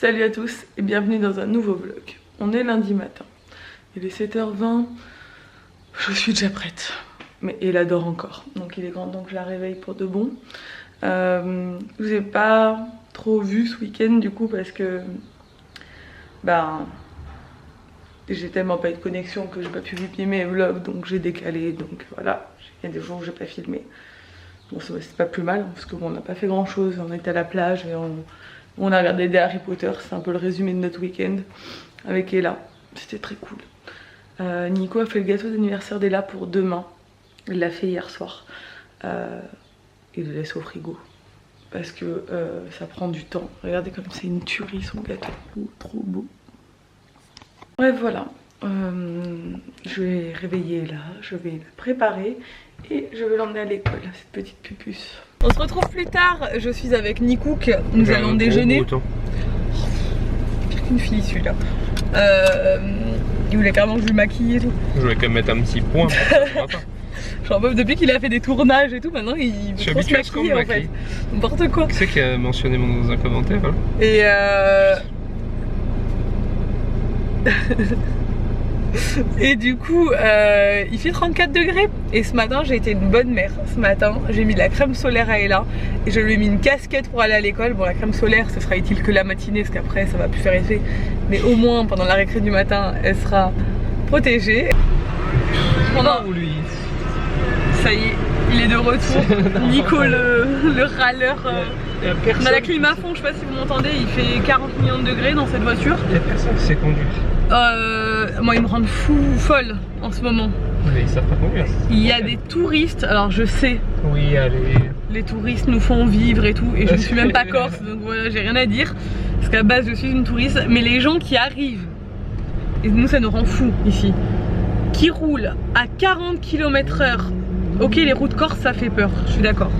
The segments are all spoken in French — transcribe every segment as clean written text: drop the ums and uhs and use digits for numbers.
Salut à tous et bienvenue dans un nouveau vlog. On est lundi matin, il est 7h20, je suis déjà prête. Mais il adore encore, donc il est grand temps que je la réveille pour de bon. Je vous ai pas trop vu ce week-end du coup parce que j'ai tellement pas eu de connexion que j'ai pas pu filmer mes vlogs, donc j'ai décalé, donc voilà, il y a des jours où j'ai pas filmé. Bon, c'est pas plus mal parce qu'on n'a pas fait grand chose, on était à la plage et on a regardé des Harry Potter, c'est un peu le résumé de notre week-end avec Ella, c'était très cool. Nico a fait le gâteau d'anniversaire d'Ella pour demain, il l'a fait hier soir. Il le laisse au frigo parce que ça prend du temps. Regardez comme c'est une tuerie son gâteau, trop beau. Bref voilà, je vais réveiller Ella, je vais la préparer et je vais l'emmener à l'école, cette petite pupuce. On se retrouve plus tard, je suis avec Nikouk, nous allons déjeuner. Pire qu'une fille celui-là. Il voulait carrément que je le maquille et tout. Je voulais quand même mettre un petit point. Genre depuis qu'il a fait des tournages et tout, maintenant il veut trop se maquiller en fait. N'importe quoi. Qui c'est qui a mentionné dans un commentaire hein. Et et du coup il fait 34 degrés et ce matin j'ai été une bonne mère. Ce matin j'ai mis de la crème solaire à Ella et je lui ai mis une casquette pour aller à l'école. Bon, la crème solaire ce sera utile que la matinée parce qu'après ça va plus faire effet, mais au moins pendant la récré du matin elle sera protégée. Ça y est, il est de retour. Nico le râleur. On a la clim à fond, je sais pas si vous m'entendez, il fait 40 millions de degrés dans cette voiture. Il y a personne qui sait conduire. Moi ils me rendent folle en ce moment. Mais ils savent pas conduire. Il y a des touristes, alors je sais. Oui, allez. Les touristes nous font vivre et tout, et je ne suis même pas corse, donc voilà, j'ai rien à dire. Parce qu'à base je suis une touriste, mais les gens qui arrivent, et nous ça nous rend fous ici, qui roulent à 40 km/h. Ok, les routes corses ça fait peur, je suis d'accord.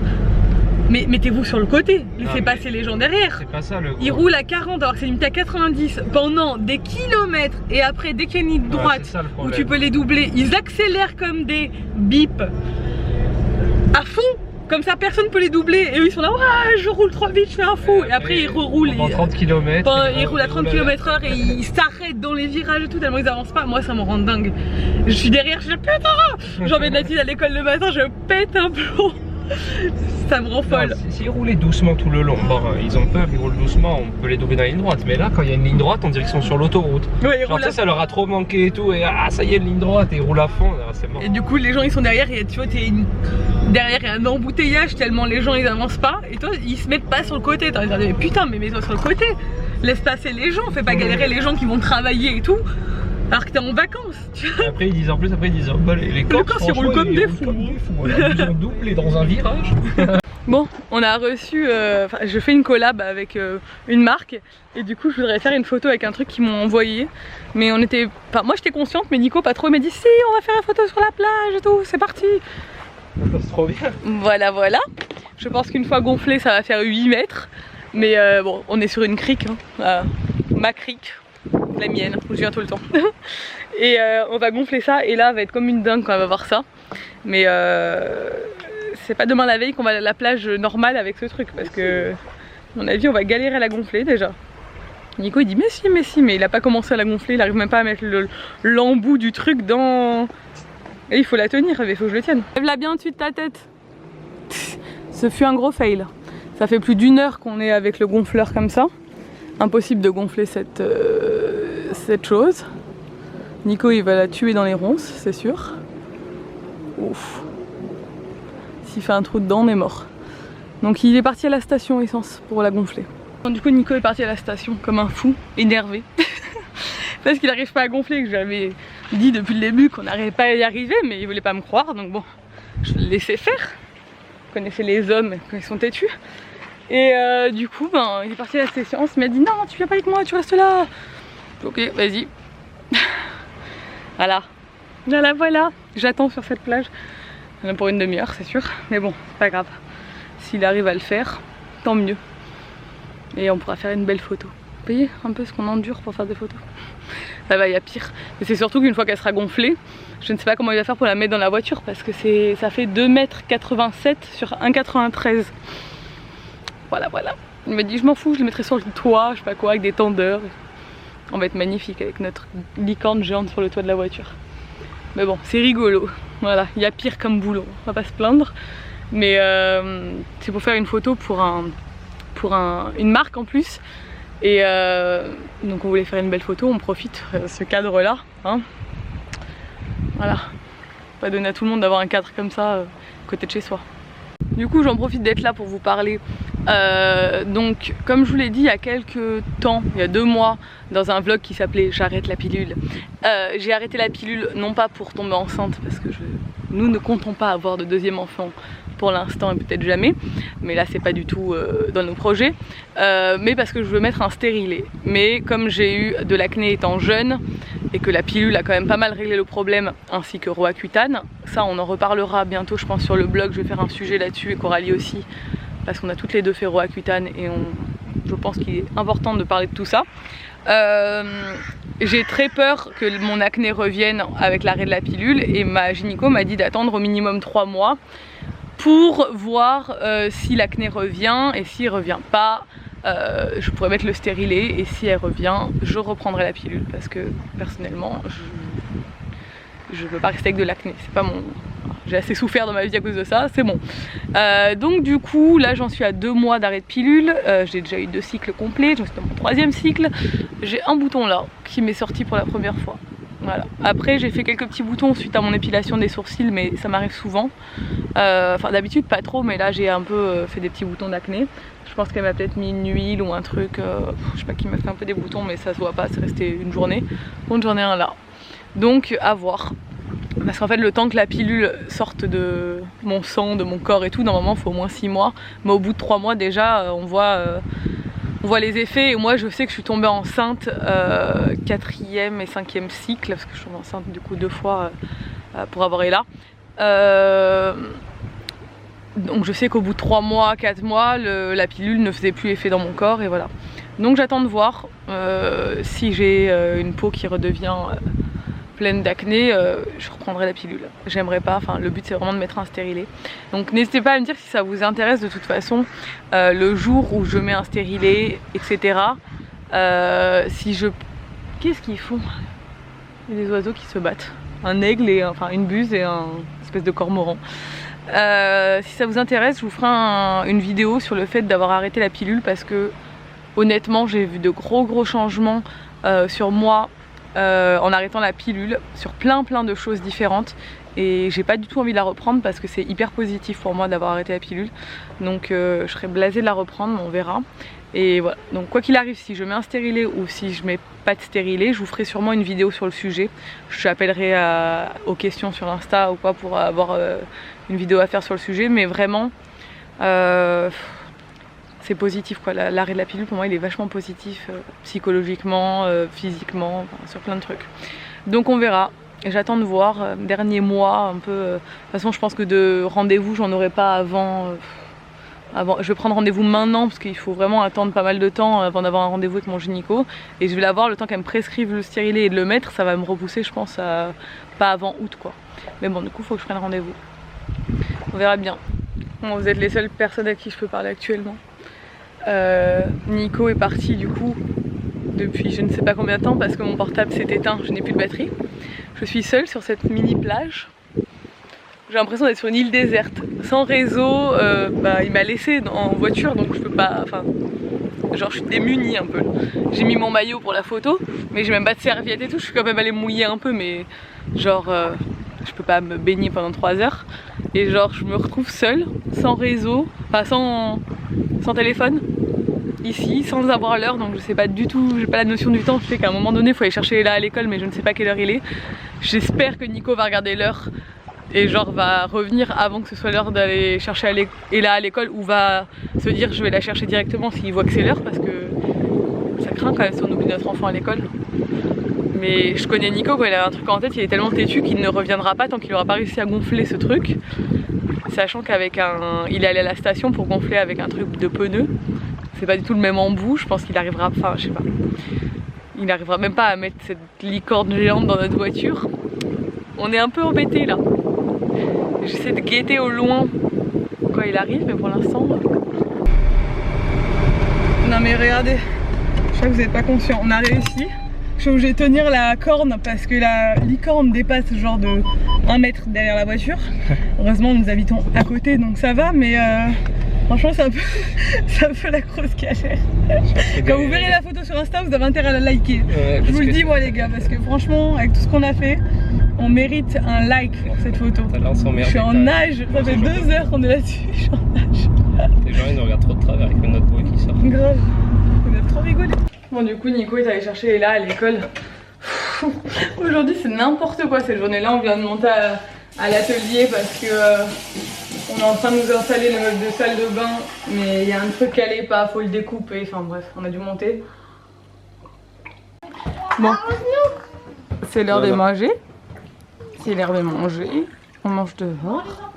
Mais mettez-vous sur le côté, laissez passer les gens derrière. C'est pas ça le gros. Ils roulent à 40 alors que c'est limité à 90 pendant des kilomètres. Et après, dès qu'il y a une ligne droite où tu peux les doubler, ils accélèrent comme des bips à fond. Comme ça personne peut les doubler. Et eux ils sont là, ouais je roule trop vite, je fais un fou. Et après ils reroulent. Pendant 30 km. Ils roulent à 30 km/h et ils s'arrêtent dans les virages et tout tellement ils avancent pas. Moi ça me rend dingue. Je suis derrière, je dis putain. J'emmène la petite à l'école le matin, je pète un plomb. Ça me rend folle. S'ils roulaient doucement tout le long, bon, ils ont peur, ils roulent doucement, on peut les doubler dans la ligne droite. Mais là, quand il y a une ligne droite, on dirait qu'ils sont sur l'autoroute. Ouais, genre, ça leur a trop manqué et tout. Et ça y est, une ligne droite, et ils roulent à fond, c'est mort. Et du coup, les gens ils sont derrière, et tu vois, derrière il y a un embouteillage tellement les gens ils avancent pas. Et toi, ils se mettent pas sur le côté. T'as envie de dire, mais putain, mais mets-toi sur le côté. Laisse passer les gens, fais pas galérer les gens qui vont travailler et tout. Alors que t'es en vacances, tu vois. Après ils disent bah, les Corses ils roulent comme des fous. Ils ont doublé dans un virage. Bon, on a reçu, je fais une collab avec une marque et du coup je voudrais faire une photo avec un truc qu'ils m'ont envoyé. Mais moi j'étais consciente mais Nico pas trop, il m'a dit si on va faire une photo sur la plage et tout, c'est parti. C'est trop bien. Voilà. Je pense qu'une fois gonflé ça va faire 8 mètres. Mais bon, on est sur une crique, hein, ma crique. La mienne, où je viens tout le temps. Et on va gonfler ça et là elle va être comme une dingue quand elle va voir ça. Mais c'est pas demain la veille qu'on va à la plage normale avec ce truc parce que à mon avis on va galérer à la gonfler déjà. Nico il dit mais si, mais il a pas commencé à la gonfler, il arrive même pas à mettre l'embout du truc dans... Et il faut la tenir, il faut que je le tienne. Lève-la bien au-dessus de ta tête. Ce fut un gros fail. Ça fait plus d'1 heure qu'on est avec le gonfleur comme ça. Impossible de gonfler cette chose. Nico il va la tuer dans les ronces, c'est sûr. Ouf. S'il fait un trou dedans, on est mort. Donc il est parti à la station essence pour la gonfler. Du coup Nico est parti à la station comme un fou, énervé. Parce qu'il n'arrive pas à gonfler, que j'avais dit depuis le début qu'on n'arrivait pas à y arriver, mais il voulait pas me croire, donc bon, je le laissais faire. Vous connaissez les hommes quand ils sont têtus. Et du coup, il est parti à la station, il m'a dit non, tu viens pas avec moi, tu restes là. Ok, vas-y. Voilà. J'attends sur cette plage. Pour une demi-heure, c'est sûr. Mais bon, pas grave. S'il arrive à le faire, tant mieux. Et on pourra faire une belle photo. Vous voyez un peu ce qu'on endure pour faire des photos. Ça va, il y a pire. Mais c'est surtout qu'une fois qu'elle sera gonflée, je ne sais pas comment il va faire pour la mettre dans la voiture parce que ça fait 2,87 m sur 1,93 m. Voilà. Il m'a dit je m'en fous, je le mettrai sur le toit, je sais pas quoi, avec des tendeurs. On va être magnifique avec notre licorne géante sur le toit de la voiture. Mais bon, c'est rigolo. Voilà, il y a pire comme boulot, on va pas se plaindre. Mais c'est pour faire une photo pour une marque en plus. Et donc on voulait faire une belle photo, on profite de ce cadre là. Hein. Voilà, pas donner à tout le monde d'avoir un cadre comme ça à côté de chez soi. Du coup j'en profite d'être là pour vous parler. Donc comme je vous l'ai dit il y a quelques temps, il y a 2 mois, dans un vlog qui s'appelait J'arrête la pilule. J'ai arrêté la pilule non pas pour tomber enceinte parce que nous ne comptons pas avoir de 2e enfant pour l'instant et peut-être jamais, mais là c'est pas du tout dans nos projets, mais parce que je veux mettre un stérilet. Mais comme j'ai eu de l'acné étant jeune et que la pilule a quand même pas mal réglé le problème, ainsi que Roaccutane, ça on en reparlera bientôt je pense sur le blog, je vais faire un sujet là-dessus et Coralie aussi, parce qu'on a toutes les deux fait Roaccutane et je pense qu'il est important de parler de tout ça. J'ai très peur que mon acné revienne avec l'arrêt de la pilule et ma gynéco m'a dit d'attendre au minimum 3 mois pour voir si l'acné revient, et s'il revient pas, je pourrais mettre le stérilet, et si elle revient, je reprendrai la pilule parce que personnellement je veux pas rester avec de l'acné, c'est pas mon... J'ai assez souffert dans ma vie à cause de ça, c'est bon. Donc du coup là j'en suis à 2 mois d'arrêt de pilule, j'ai déjà eu 2 cycles complets, je suis dans mon 3e cycle, j'ai un bouton là qui m'est sorti pour la première fois. Voilà. Après j'ai fait quelques petits boutons suite à mon épilation des sourcils, mais ça m'arrive souvent. Enfin d'habitude pas trop, mais là j'ai un peu fait des petits boutons d'acné. Je pense qu'elle m'a peut-être mis une huile ou un truc, je sais pas, qui m'a fait un peu des boutons, mais ça se voit pas, c'est resté une journée. Donc j'en ai un là. Donc à voir. Parce qu'en fait le temps que la pilule sorte de mon sang, de mon corps et tout, normalement il faut au moins 6 mois. Mais au bout de 3 mois déjà on voit les effets, et moi je sais que je suis tombée enceinte 4e et 5e cycle, parce que je suis tombée enceinte du coup 2 fois pour avoir Ella. Donc je sais qu'au bout de 3 mois, 4 mois, la pilule ne faisait plus effet dans mon corps, et voilà. Donc j'attends de voir si j'ai une peau qui redevient pleine d'acné, je reprendrai la pilule. J'aimerais pas, enfin le but c'est vraiment de mettre un stérilet. Donc n'hésitez pas à me dire si ça vous intéresse de toute façon, le jour où je mets un stérilet, etc. Si je... Qu'est-ce qu'ils font? Il y a des oiseaux qui se battent. Un aigle et enfin une buse et un espèce de cormoran. Si ça vous intéresse, je vous ferai une vidéo sur le fait d'avoir arrêté la pilule, parce que honnêtement j'ai vu de gros changements sur moi en arrêtant la pilule, sur plein de choses différentes, et j'ai pas du tout envie de la reprendre parce que c'est hyper positif pour moi d'avoir arrêté la pilule. Donc je serais blasée de la reprendre, mais on verra. Et voilà, donc quoi qu'il arrive, si je mets un stérilet ou si je mets pas de stérilet, je vous ferai sûrement une vidéo sur le sujet. Je t'appellerai aux questions sur Insta ou quoi pour avoir une vidéo à faire sur le sujet, mais vraiment c'est positif quoi. L'arrêt de la pilule pour moi il est vachement positif, psychologiquement, physiquement, enfin, sur plein de trucs. Donc on verra, j'attends de voir, dernier mois un peu, de toute façon je pense que de rendez-vous j'en aurai pas avant, je vais prendre rendez-vous maintenant parce qu'il faut vraiment attendre pas mal de temps avant d'avoir un rendez-vous avec mon gynéco, et je vais l'avoir le temps qu'elle me prescrive le stérilet et de le mettre, ça va me repousser je pense à pas avant août quoi. Mais bon du coup il faut que je prenne rendez-vous, on verra bien. Bon, vous êtes les seules personnes à qui je peux parler actuellement. Nico est parti du coup depuis je ne sais pas combien de temps parce que mon portable s'est éteint, je n'ai plus de batterie. Je suis seule sur cette mini plage. J'ai l'impression d'être sur une île déserte, sans réseau. Il m'a laissé en voiture donc je peux pas, enfin genre je suis démunie un peu. J'ai mis mon maillot pour la photo mais j'ai même pas de serviette et tout, je suis quand même allée mouiller un peu, mais genre je peux pas me baigner pendant 3 heures. Et genre je me retrouve seule, sans réseau, enfin sans téléphone, ici, sans avoir l'heure, donc je sais pas du tout, j'ai pas la notion du temps. Je sais qu'à un moment donné il faut aller chercher Ella à l'école, mais je ne sais pas quelle heure il est. J'espère que Nico va regarder l'heure et genre va revenir avant que ce soit l'heure d'aller chercher Ella à l'école, ou va se dire je vais la chercher directement s'il voit que c'est l'heure, parce que ça craint quand même si on oublie notre enfant à l'école. Mais je connais Nico, quand il a un truc en tête, il est tellement têtu qu'il ne reviendra pas tant qu'il n'aura pas réussi à gonfler ce truc. Sachant qu'avec il est allé à la station pour gonfler avec un truc de pneu. C'est pas du tout le même embout, je pense qu'il arrivera, enfin je sais pas. Il n'arrivera même pas à mettre cette licorne géante dans notre voiture. On est un peu embêtés là. J'essaie de guetter au loin quand il arrive, mais pour l'instant... Non mais regardez, je crois que vous n'êtes pas conscient, on a réussi. Je suis obligée de tenir la corne parce que la licorne dépasse genre de 1 mètre derrière la voiture. Heureusement nous habitons à côté donc ça va, mais franchement c'est un peu la grosse galère. Quand vous verrez la photo sur Insta, vous avez intérêt à la liker. Ouais, je vous le dis moi les gars, parce que franchement avec tout ce qu'on a fait, on mérite un like pour cette photo. Je suis en nage, ça fait 2 heures qu'on est là-dessus, je suis en nage. Les gens ils nous regardent trop de travers avec notre bruit qui sort. Grave, on a trop rigolé. Bon du coup Nico est allé chercher Léla à l'école. Aujourd'hui c'est n'importe quoi cette journée-là, on vient de monter à l'atelier parce que on est en train de nous installer le meuble de salle de bain, mais il y a un truc qui allait pas, faut le découper, enfin bref, on a dû monter. Bon, c'est l'heure de manger. C'est l'heure de manger. On mange dehors.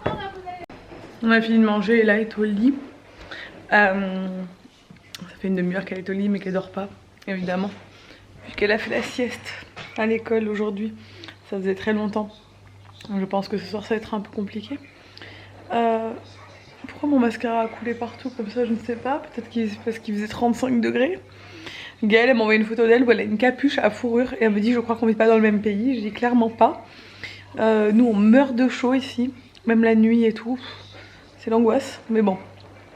On a fini de manger et là elle est au lit. Ça fait une demi-heure qu'elle est au lit mais qu'elle dort pas, évidemment. Puisqu'elle a fait la sieste à l'école aujourd'hui. Ça faisait très longtemps. Je pense que ce soir ça va être un peu compliqué. Pourquoi mon mascara a coulé partout comme ça, je ne sais pas. Peut-être parce qu'il faisait 35 degrés. Gaëlle elle m'a envoyé une photo d'elle où elle a une capuche à fourrure et elle me dit je crois qu'on vit pas dans le même pays. Je dis clairement pas. Nous on meurt de chaud ici, même la nuit et tout. C'est l'angoisse, mais bon,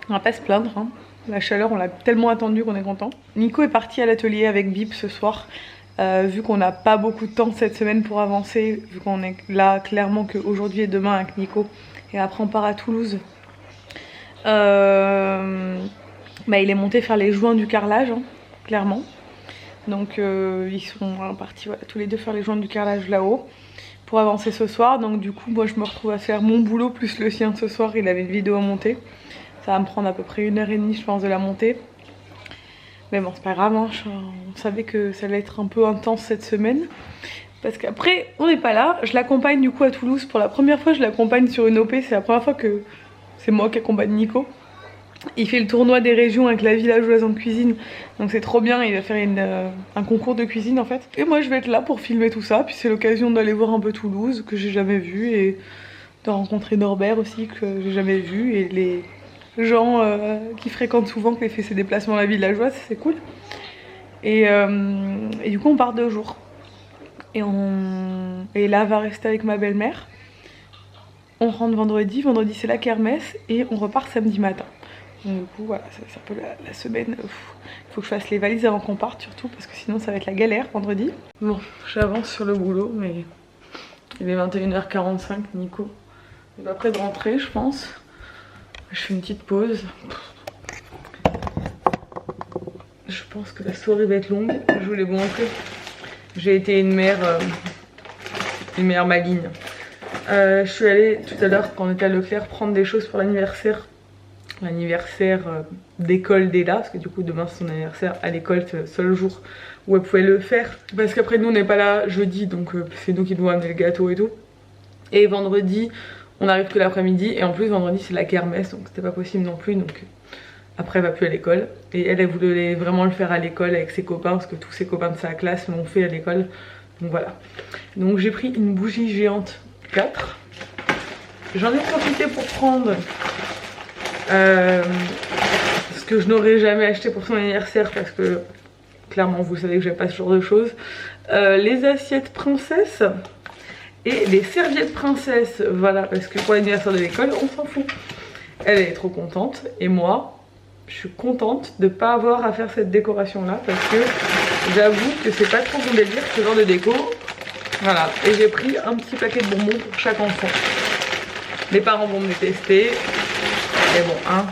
on va pas se plaindre hein. La chaleur on l'a tellement attendue qu'on est content. Nico est parti à l'atelier avec Bip ce soir. Vu qu'on n'a pas beaucoup de temps cette semaine pour avancer, vu qu'on est là clairement qu'aujourd'hui et demain avec Nico, et après on part à Toulouse. Bah, il est monté faire les joints du carrelage, hein, clairement. Donc ils sont partis voilà, tous les deux faire les joints du carrelage là-haut pour avancer ce soir. Donc du coup moi je me retrouve à faire mon boulot plus le sien ce soir. Il avait une vidéo à monter. Ça va me prendre à peu près 1h30 je pense de la monter. Mais bon c'est pas grave, hein. On savait que ça allait être un peu intense cette semaine. Parce qu'après on n'est pas là. Je l'accompagne du coup à Toulouse. Pour la première fois je l'accompagne sur une OP. C'est la première fois que c'est moi qui accompagne Nico. Il fait le tournoi des régions avec la villageoise en cuisine. Donc c'est trop bien, il va faire un concours de cuisine en fait. Et moi je vais être là pour filmer tout ça. Puis c'est l'occasion d'aller voir un peu Toulouse que j'ai jamais vu. Et de rencontrer Norbert aussi que j'ai jamais vu. Et les gens qui fréquentent souvent, qui fait ses déplacements à la villageoise, c'est cool. Et du coup on part 2 jours. Et là va rester avec ma belle-mère. On rentre vendredi c'est la kermesse. Et on repart samedi matin. Donc du coup voilà, c'est un peu la semaine. Il faut que je fasse les valises avant qu'on parte surtout parce que sinon ça va être la galère vendredi. Bon, j'avance sur le boulot mais il est 21h45, Nico il est pas près de rentrer je pense. Je fais une petite pause. Je pense que la soirée va être longue, je voulais vous montrer. J'ai été une mère maligne. Je suis allée tout à l'heure quand on était à Leclerc prendre des choses pour l'anniversaire d'école d'Ella, parce que du coup demain c'est son anniversaire à l'école, c'est le seul jour où elle pouvait le faire parce qu'après nous on n'est pas là jeudi, donc c'est nous qui devons amener le gâteau et tout. Et vendredi on arrive que l'après-midi et en plus vendredi c'est la kermesse donc c'était pas possible non plus, donc après elle va plus à l'école. Et elle voulait vraiment le faire à l'école avec ses copains parce que tous ses copains de sa classe l'ont fait à l'école, donc voilà. Donc j'ai pris une bougie géante 4. J'en ai profité pour prendre ce que je n'aurais jamais acheté pour son anniversaire parce que clairement vous savez que j'aime pas ce genre de choses. Les assiettes princesse et les serviettes princesse, voilà, parce que pour l'anniversaire de l'école on s'en fout. Elle est trop contente et moi je suis contente de pas avoir à faire cette décoration là parce que j'avoue que c'est pas trop mon délire ce genre de déco. Voilà, et j'ai pris un petit paquet de bonbons pour chaque enfant. Les parents vont me détester. Mais bon, hein,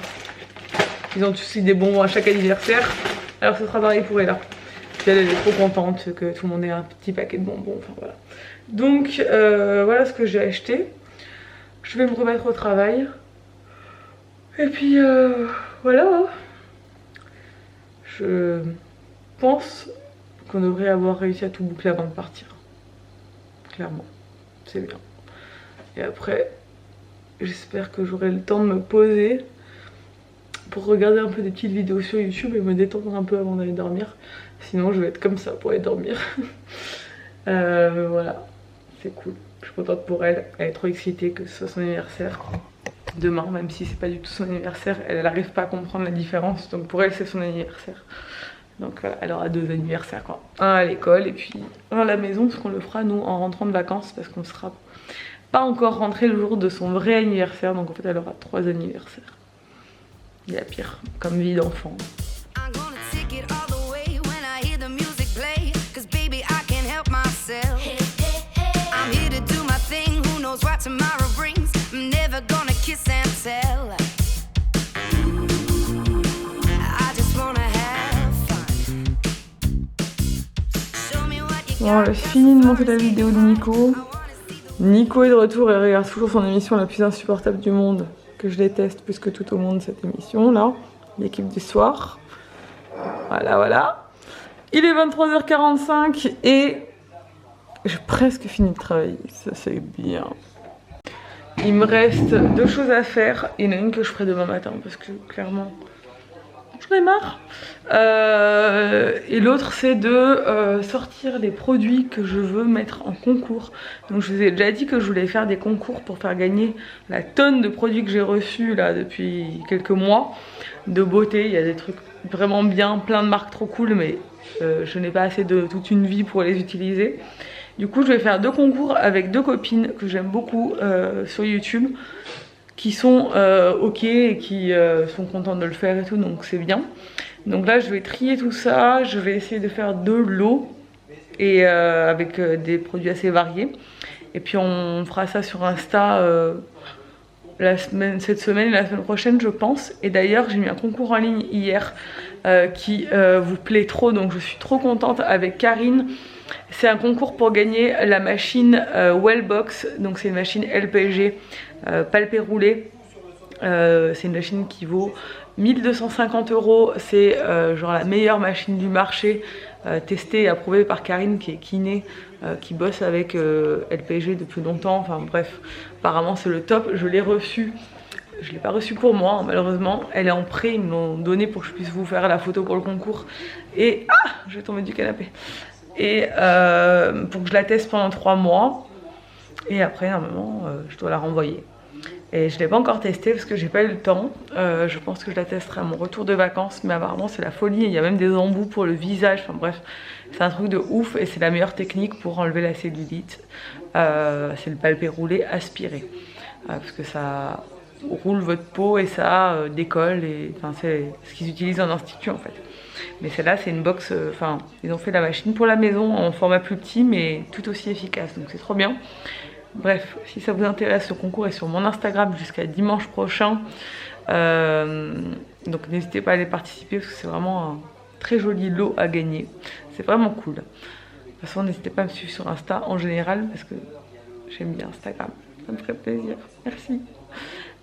ils ont tous eu des bonbons à chaque anniversaire. Alors ce sera pareil pour Ella. Puis elle est trop contente que tout le monde ait un petit paquet de bonbons. Enfin voilà. Donc voilà ce que j'ai acheté. Je vais me remettre au travail. Et puis voilà. Je pense qu'on devrait avoir réussi à tout boucler avant de partir. Clairement, c'est bien. Et après, j'espère que j'aurai le temps de me poser pour regarder un peu des petites vidéos sur YouTube et me détendre un peu avant d'aller dormir. Sinon je vais être comme ça pour aller dormir. Voilà, c'est cool. Je suis contente pour elle. Elle est trop excitée que ce soit son anniversaire. demain, même si c'est pas du tout son anniversaire, elle n'arrive pas à comprendre la différence, donc pour elle c'est son anniversaire. Donc voilà, elle aura 2 anniversaires quoi. Un à l'école et puis un à la maison, parce qu'on le fera nous en rentrant de vacances, parce qu'on sera pas encore rentré le jour de son vrai anniversaire, donc en fait elle aura 3 anniversaires. Il y a pire, comme vie d'enfant. Bon, j'ai fini de monter la vidéo de Nico. Nico est de retour et regarde toujours son émission la plus insupportable du monde, que je déteste plus que tout au monde, cette émission là, l'équipe du soir. Voilà. Il est 23h45 et j'ai presque fini de travailler, ça c'est bien. Il me reste 2 choses à faire, il y en a une que je ferai demain matin parce que clairement j'en ai marre. Et l'autre c'est de sortir les produits que je veux mettre en concours. Donc je vous ai déjà dit que je voulais faire des concours pour faire gagner la tonne de produits que j'ai reçus là depuis quelques mois de beauté. Il y a des trucs vraiment bien, plein de marques trop cool, mais je n'ai pas assez de toute une vie pour les utiliser. Du coup je vais faire 2 concours avec 2 copines que j'aime beaucoup sur YouTube, qui sont ok et qui sont contentes de le faire et tout, donc c'est bien. Donc là je vais trier tout ça, je vais essayer de faire 2 lots et avec des produits assez variés. Et puis on fera ça sur Insta cette semaine et la semaine prochaine je pense. Et d'ailleurs j'ai mis un concours en ligne hier qui vous plaît trop, donc je suis trop contente avec Karine. C'est un concours pour gagner la machine Wellbox, donc c'est une machine LPG palpé roulé. C'est une machine qui vaut 1250 €, c'est genre la meilleure machine du marché, testée et approuvée par Karine qui est kiné, qui bosse avec LPG depuis longtemps, enfin bref, apparemment c'est le top. Je l'ai reçue, je ne l'ai pas reçue pour moi hein, malheureusement, elle est en prêt, ils me l'ont donnée pour que je puisse vous faire la photo pour le concours. Et je vais tomber du canapé. Et pour que je la teste pendant 3 mois, et après normalement je dois la renvoyer. Et je ne l'ai pas encore testée parce que j'ai pas eu le temps. Je pense que je la testerai à mon retour de vacances, mais apparemment c'est la folie. Il y a même des embouts pour le visage, enfin bref, c'est un truc de ouf et c'est la meilleure technique pour enlever la cellulite. C'est le palpé roulé aspiré, parce que ça roule votre peau et ça décolle, et enfin c'est ce qu'ils utilisent en institut en fait. Mais celle-là c'est une box, enfin ils ont fait la machine pour la maison en format plus petit mais tout aussi efficace, donc c'est trop bien. Bref, si ça vous intéresse, ce concours est sur mon Instagram jusqu'à dimanche prochain. Donc n'hésitez pas à aller participer parce que c'est vraiment un très joli lot à gagner. C'est vraiment cool. De toute façon, n'hésitez pas à me suivre sur Insta en général parce que j'aime bien Instagram. Ça me ferait plaisir. Merci.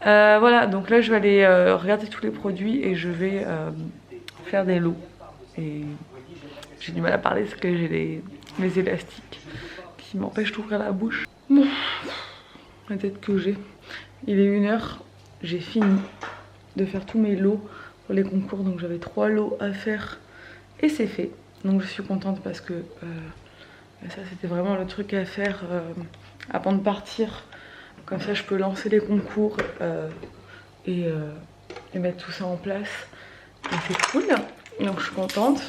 Voilà, donc là je vais aller regarder tous les produits et je vais faire des lots. Et j'ai du mal à parler parce que j'ai mes élastiques qui m'empêchent d'ouvrir la bouche. Bon, la tête que j'ai. Il est 1 h, j'ai fini de faire tous mes lots pour les concours, donc j'avais 3 lots à faire et c'est fait. Donc je suis contente parce que ça c'était vraiment le truc à faire avant de partir. Comme ça je peux lancer les concours et mettre tout ça en place. Et c'est cool, donc je suis contente.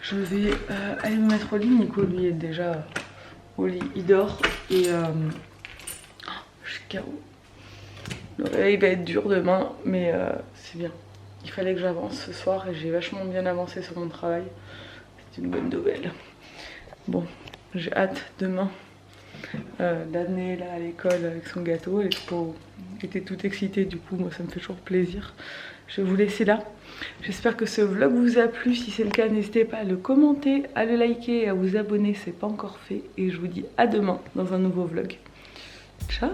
Je vais aller me mettre au lit. Nico lui est déjà au lit, il dort et je suis KO. Le réveil va être dur demain, mais c'est bien. Il fallait que j'avance ce soir et j'ai vachement bien avancé sur mon travail. C'est une bonne nouvelle. Bon, j'ai hâte demain d'amener là à l'école avec son gâteau. Elle était toute excitée, du coup moi ça me fait toujours plaisir. Je vais vous laisser là. J'espère que ce vlog vous a plu. Si c'est le cas, n'hésitez pas à le commenter, à le liker et à vous abonner si ce n'est pas encore fait. Et je vous dis à demain dans un nouveau vlog. Ciao!